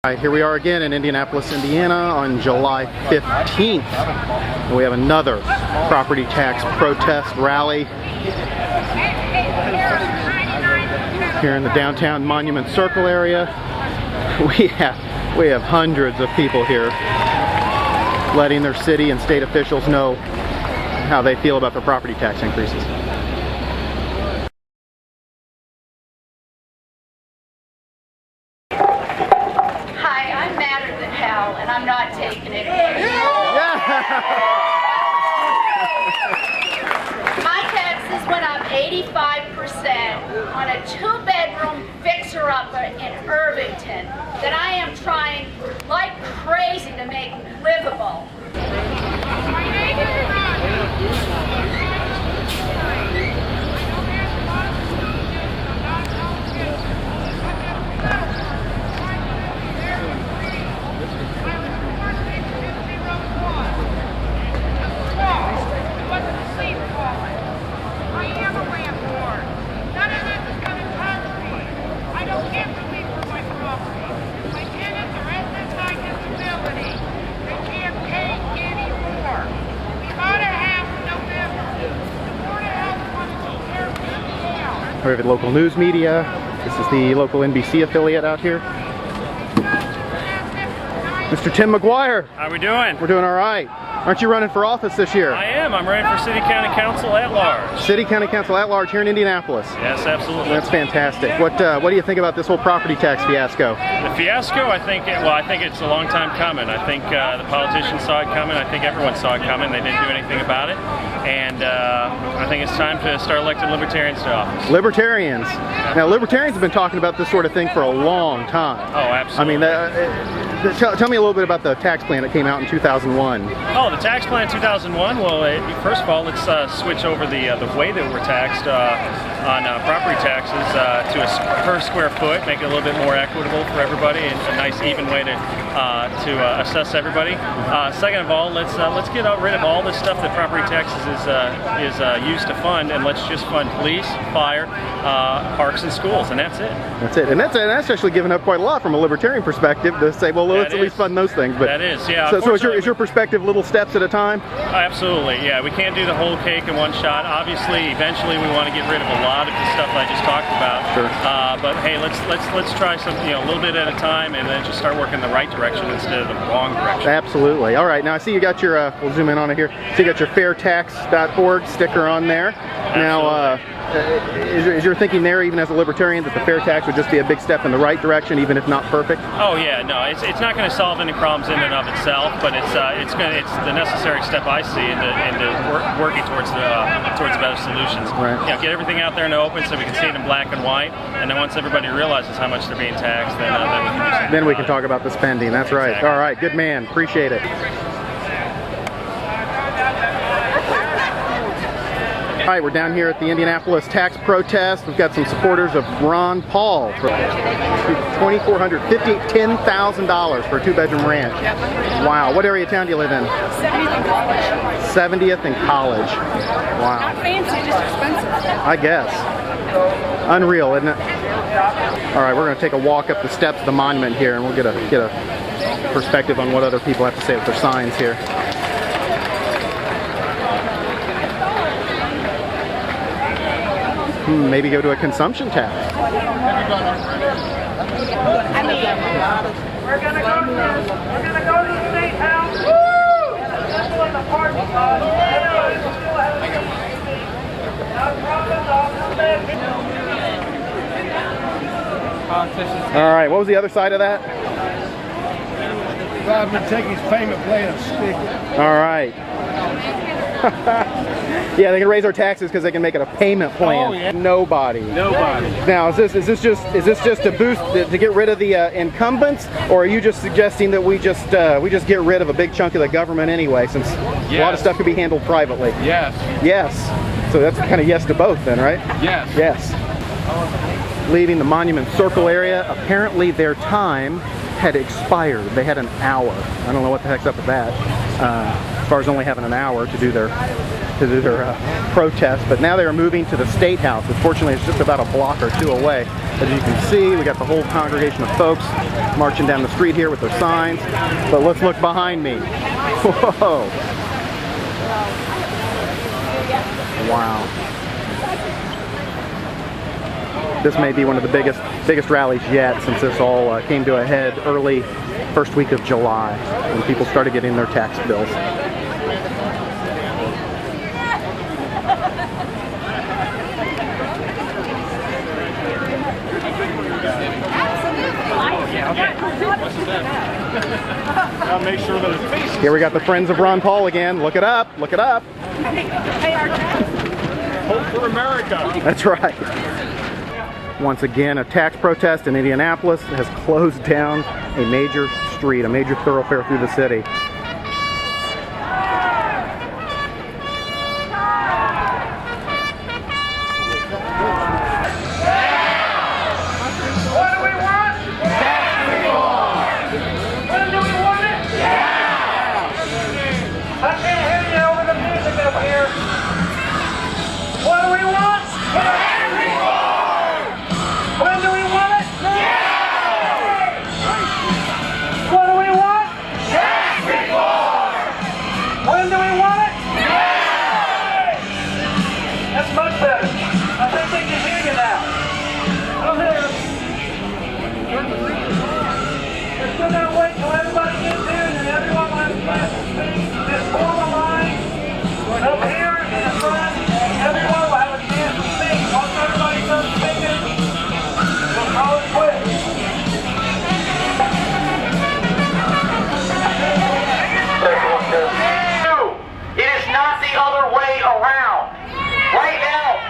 Alright, here we are again in Indianapolis, Indiana on July 15th. We have another property tax protest rally here in the downtown Monument Circle area. We have hundreds of people here letting their city and state officials know how they feel about their property tax increases. And I'm not taking it. My taxes went up 85% on a 2-bedroom fixer-upper in Irvington that I am trying like crazy to make livable. We have local news media. This is the local NBC affiliate out here. Mr. Tim McGuire. How we doing? We're doing all right. Aren't you running for office this year? I am. I'm running for City County Council at large. City County Council at large here in Indianapolis. Yes, absolutely. That's fantastic. What do you think about this whole property tax fiasco? The fiasco, I think it's a long time coming. I think the politicians saw it coming. I think everyone saw it coming. They didn't do anything about it. And I think it's time to start electing libertarians to office. Libertarians. Now, libertarians have been talking about this sort of thing for a long time. Oh, absolutely. I mean, tell me a little bit about the tax plan that came out in 2001. Oh, the tax plan in 2001. Well, first of all, let's switch over the way that we're taxed on property taxes to a per square foot, make it a little bit more equitable for everybody, and a nice even way to assess everybody. Second of all, let's get rid of all this stuff that property taxes is used to fund, and let's just fund police, fire, parks, and schools, and that's it. That's it, and that's actually given up quite a lot from a libertarian perspective to say, well, let's at least fund those things. But that is, yeah. So is your perspective little steps at a time? Absolutely, yeah. We can't do the whole cake in one shot. Obviously, eventually, we want to get rid of a lot of the stuff I just talked about. Sure. But hey, let's try some, a little bit at a time, and then just start working the right direction instead of the wrong direction. Absolutely. All right. Now I see you got your. We'll zoom in on it here. So you got your fairtax.org sticker on there. Absolutely. Now, is your thinking there, even as a libertarian, that the fair tax would just be a big step in the right direction, even if not perfect? Oh yeah, no, it's not going to solve any problems in and of itself, but it's the necessary step I see into working towards better solutions. Right. Get everything out there in the open so we can see it in black and white, and then once everybody realizes how much they're being taxed, then we can do something. Then we can talk about the spending. That's right. Exactly. All right, good man. Appreciate it. All right, we're down here at the Indianapolis tax protest. We've got some supporters of Ron Paul for $2,400, $10,000 for a 2-bedroom ranch. Wow. What area of town do you live in? 70th and College. 70th and College. Wow. Not fancy, just expensive. I guess. Unreal, isn't it? All right, we're going to take a walk up the steps of the monument here, and we'll get a perspective on what other people have to say with their signs here. Maybe go to a consumption tax. I mean, we're gonna go to the State House. Woo! That's what the party All right, what was the other side of that? I've been taking his payment plan and stick it. All right. Yeah, they can raise our taxes because they can make it a payment plan. Oh, yeah. Nobody. Now, is this just to boost to get rid of the incumbents, or are you just suggesting that we just get rid of a big chunk of the government anyway, since a lot of stuff can be handled privately? Yes. Yes. So that's kind of yes to both then, right? Yes. Yes. Leaving the Monument Circle area, apparently their time had expired. They had an hour. I don't know what the heck's up with that. As far as only having an hour to do their to do their protest, but now they are moving to the State House. Unfortunately, it's just about a block or two away. As you can see, we got the whole congregation of folks marching down the street here with their signs. But let's look behind me. Whoa! Wow. This may be one of the biggest rallies yet, since this all came to a head early first week of July when people started getting their tax bills. I'll make sure that it's facing. Here we got the Friends of Ron Paul again. Look it up, look it up. Hope for America. That's right. Once again, a tax protest in Indianapolis has closed down a major street, a major thoroughfare through the city. What do we want? Tax reform. When do we want it? Now. I can't hear you over the music up here. What do we want? Tax reform. When do we want it? Now. What do we want? Tax reform. When do we want it? Now. That's much better. I think they can hear you now. I don't hear you. We're still gonna wait till everybody gets here and then everyone will have a chance to speak. Just form a line up here in the front. Everyone will have a chance to speak. Once everybody's done speaking, we'll call it quits. It is not the other way around. Right now,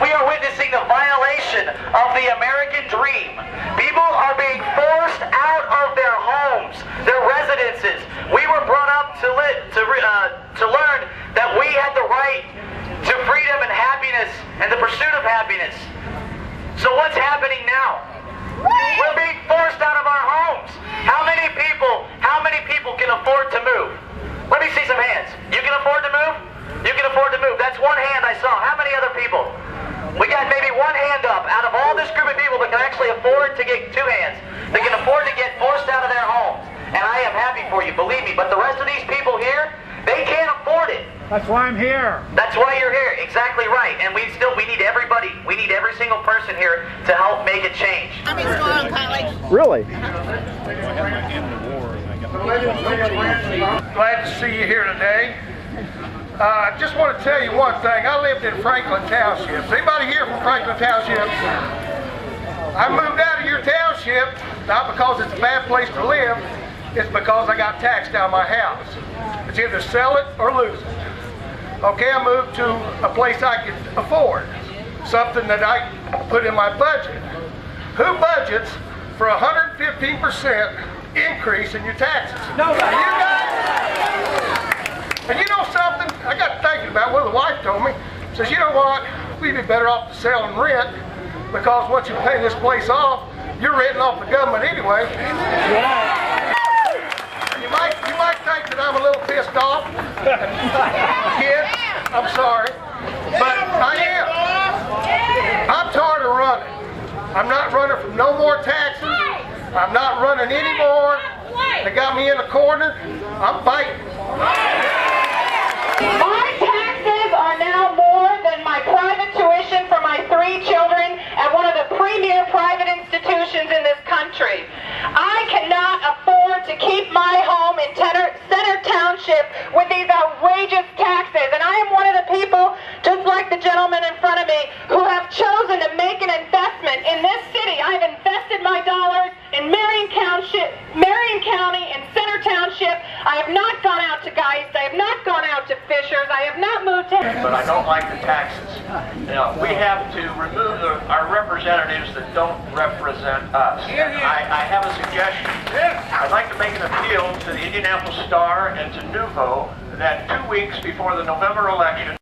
we are witnessing the violation of the American dream. People are being forced out of their homes, their residences. We were brought up to learn that we had the right to freedom and happiness and the pursuit of happiness. So what's happening now? We're being forced out of our homes. How many people can afford to move? Let me see some hands. You can afford to move? You can afford to move. That's one hand I saw. How many other people? We got maybe one hand up out of all this group of people that can actually afford to get two hands. They can afford to get forced out of their homes. And I am happy for you, believe me. But the rest of these people here, they can't afford it. That's why I'm here. That's why you're here. Exactly right. And we need everybody. We need every single person here to help make a change. Really? Glad to see you here today. I just want to tell you one thing. I lived in Franklin Township. Anybody here from Franklin Township? I moved out of your township, not because it's a bad place to live, it's because I got taxed out of my house. It's either sell it or lose it. Okay, I moved to a place I could afford, something that I put in my budget. Who budgets for 115% increase in your taxes? Nobody. You guys? And you know something? I got thinking about what the wife told me. Says, you know what? We'd be better off to sell and rent, because once you pay this place off, you're renting off the government anyway. Yeah. You might think that I'm a little pissed off. Kid, I'm sorry. But I am. I'm tired of running. I'm not running from no more taxes. I'm not running anymore. They got me in a corner. I'm fighting. My taxes are now more than my private tuition for my 3 children at one of the premier private institutions in this country. I cannot afford to keep my home in Center Township with these outrageous taxes, and I am one of the people, just like the gentleman in front of me, who have chosen to make an investment in this city. I've invested my dollars in Marion County and Center Township. I have not gone out to Geist. I have not gone out to Fishers. I have not moved to... But I don't like the taxes. You know, we have to remove our representatives that don't represent us. I have a suggestion. I'd like to make an appeal to the Indianapolis Star and to Nuvo that 2 weeks before the November election,